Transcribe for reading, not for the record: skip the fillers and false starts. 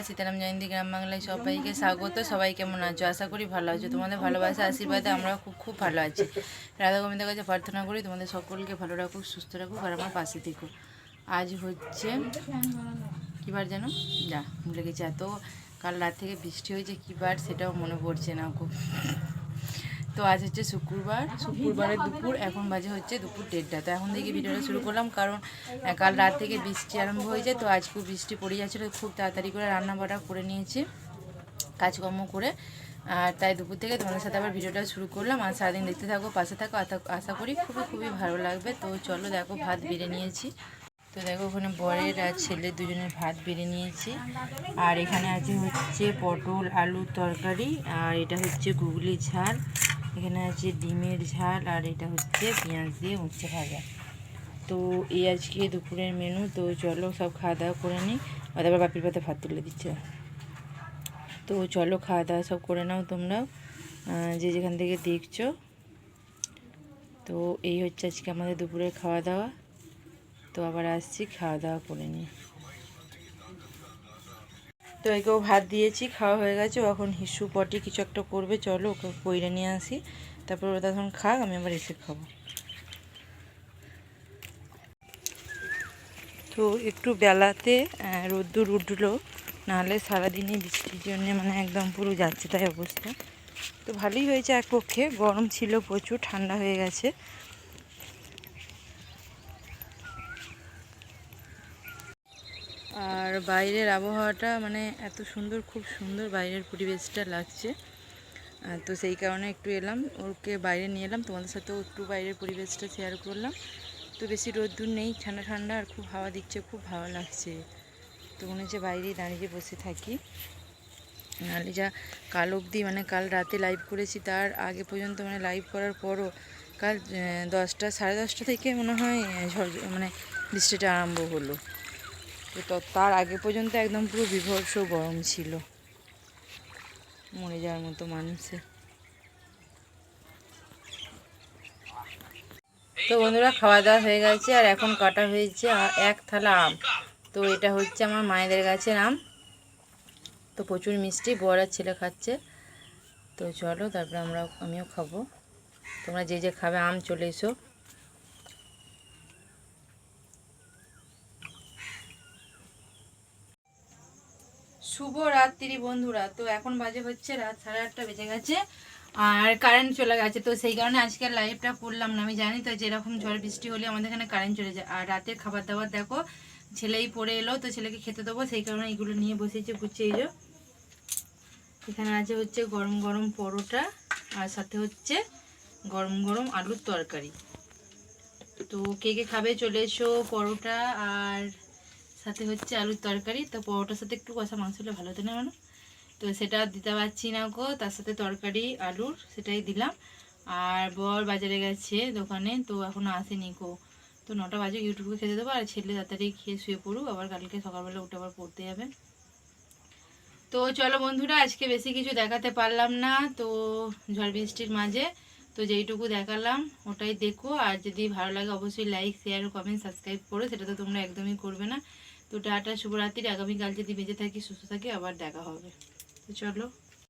সীতারাম জয়ন্তী গ্রাম বাংলায় সবাইকে স্বাগত। সবাই কেমন আছো? আশা করি ভালো আছো। তোমাদের ভালোবাসা আশীর্বাদে আমরা খুব খুব ভালো আছি। রাধা গোবিন্দের কাছে প্রার্থনা করি তোমাদের সকলকে ভালো রাখুক, সুস্থ রাখুক আর আমার পাশে থেকো। আজ হচ্ছে কী বার যেন, যা ভুলে গেছি। এত কাল রাত থেকে বৃষ্টি হয়েছে, কী বার সেটাও মনে পড়ছে না খুব। তো আজ হচ্ছে শুক্রবারের দুপুর, এখন বাজে হচ্ছে দুপুর 1:30। তো এখন থেকে ভিডিওটা শুরু করলাম, কারণ কাল রাত থেকে বৃষ্টি আরম্ভ হয়েছে। তো আজকেও বৃষ্টি পড়ে যাচ্ছিলো, খুব তাড়াতাড়ি করে রান্না বান্না করে নিয়েছি, কাজকর্ম করে। আর তাই দুপুর থেকে তোমাদের সাথে আবার ভিডিওটা শুরু করলাম। আর সারাদিন দেখতে থাকো, পাশে থাকো, আশা করি খুবই খুবই ভালো লাগবে। তো চলো, দেখো ভাত বেড়ে নিয়েছি। তো দেখো ওখানে বরের আর ছেলের দুজনের ভাত বেড়ে নিয়েছি। আর এখানে আছে হচ্ছে পটল আলুর তরকারি, আর এটা হচ্ছে গুগলি ঝাল, এখানে আছে ডিমের ঝাল, আর এটা হচ্ছে পেঁয়াজ দিয়ে উচ্ছে ভাজা। তো এই আজকে দুপুরের মেনু। তো চলো সব খাওয়া দাওয়া করে নিই। আর তারপর বাপির পাতে ভাত তুলে দিচ্ছে। তো চলো খাওয়া দাওয়া সব করে নাও তোমরাও, যে যেখান থেকে দেখছো। তো এই হচ্ছে আজকে আমাদের দুপুরের খাওয়া দাওয়া। তো আবার আসছি, খাওয়া দাওয়া করে নিই। তো একেও ভাত দিয়েছি, খাওয়া হয়ে গেছে। এখন হিসু পটি কিছু একটা করবে, চলো ওকে কইরে নিয়ে আসি। তারপর ওটা তখন খাক, আমি আবার এসে খাবো। তো একটু বেলাতে রোদ্দুর উঠলো, নাহলে সারাদিনই বৃষ্টির জন্যে মানে একদম পুরো যাচ্ছে তাই অবস্থা। তো ভালোই হয়েছে এক পক্ষে, গরম ছিল প্রচুর, ঠান্ডা হয়ে গেছে। আর বাইরের আবহাওয়াটা মানে এত সুন্দর, খুব সুন্দর বাইরের পরিবেশটা লাগছে। তো সেই কারণে একটু এলাম, ওকে বাইরে নিয়ে এলাম, তোমাদের সাথেও একটু বাইরের পরিবেশটা শেয়ার করলাম। তো বেশি রোদ্দুর নেই, ঠান্ডা ঠান্ডা, আর খুব হাওয়া দিচ্ছে, খুব ভালো লাগছে। তো মনে হচ্ছে বাইরেই দাঁড়িয়ে বসে থাকি। নাহলে যা কাল অবধি মানে কাল রাতে লাইভ করেছি, তার আগে পর্যন্ত মানে লাইভ করার পরও কাল 10টা সাড়ে 10টা থেকে মনে হয় মানে বৃষ্টিটা আরম্ভ হলো। তো তার আগে পর্যন্ত একদম পুরো বিভৎস গরম ছিল, মরে যাওয়ার মতো মানুষে। তো বন্ধুরা খাওয়া দাওয়া হয়ে গেছে, আর এখন কাটা হয়েছে এক থালা আম। তো এটা হচ্ছে আমার মায়েদের গাছের আম। তো প্রচুর মিষ্টি, বর আর ছেলে খাচ্ছে। তো চলো তারপরে আমিও খাবো। তোমরা যে যে খাবে আম চলে এসো। শুভ রাত্রি বন্ধুরা। তো এখন বাজে হচ্ছে রাত 8:30 বেজে গেছে, আর কারেন্ট চলে গেছে। তো সেই কারণে আজকে লাইভটা করলাম না। আমি জানি তো যেরকম ঝড় বৃষ্টি হলে আমাদের এখানে কারেন্ট চলে যায়। আর রাতের খাবার দাবার দেখো, ছেলেই পড়ে এলো, তো ছেলেকে খেতে দেবো, সেই কারণে এগুলো নিয়ে বসেছে গুছিয়ে। এই এখানে আছে হচ্ছে গরম গরম পরোটা, আর সাথে হচ্ছে গরম গরম আলুর তরকারি। তো কে কে খাবে চলে এসো। পরোটা আর সাথে হচ্ছে আলুর তরকারি। তো পরোটার সাথে একটু কষা মাংস হলে ভালো হতো না মানে, তো সেটা দিতে পারছি না গো। তার সাথে তরকারি আলুর সেটাই দিলাম। আর বর বাজারে গেছে দোকানে, তো এখনও আসেনি গো। তো 9টা বাজে ইউটিউবে খেতে দেবো, আর ছেলে তাড়াতাড়ি খেয়ে শুয়ে পড়ুক, আবার কালকে সকালবেলা উঠে আবার পড়তে যাবে। তো চলো বন্ধুরা, আজকে বেশি কিছু দেখাতে পারলাম না তো ঝড় বৃষ্টির মাঝে। তো যেইটুকু দেখালাম ওটাই দেখো, আর যদি ভালো লাগে অবশ্যই লাইক শেয়ার কমেন্ট সাবস্ক্রাইব করো, সেটা তো তোমরা একদমই করবে না। তো টাটা, শুভরাত্রি। আগামীকাল যদি বেঁচে থাকি সুস্থ থাকি আবার দেখা হবে। তো চলো।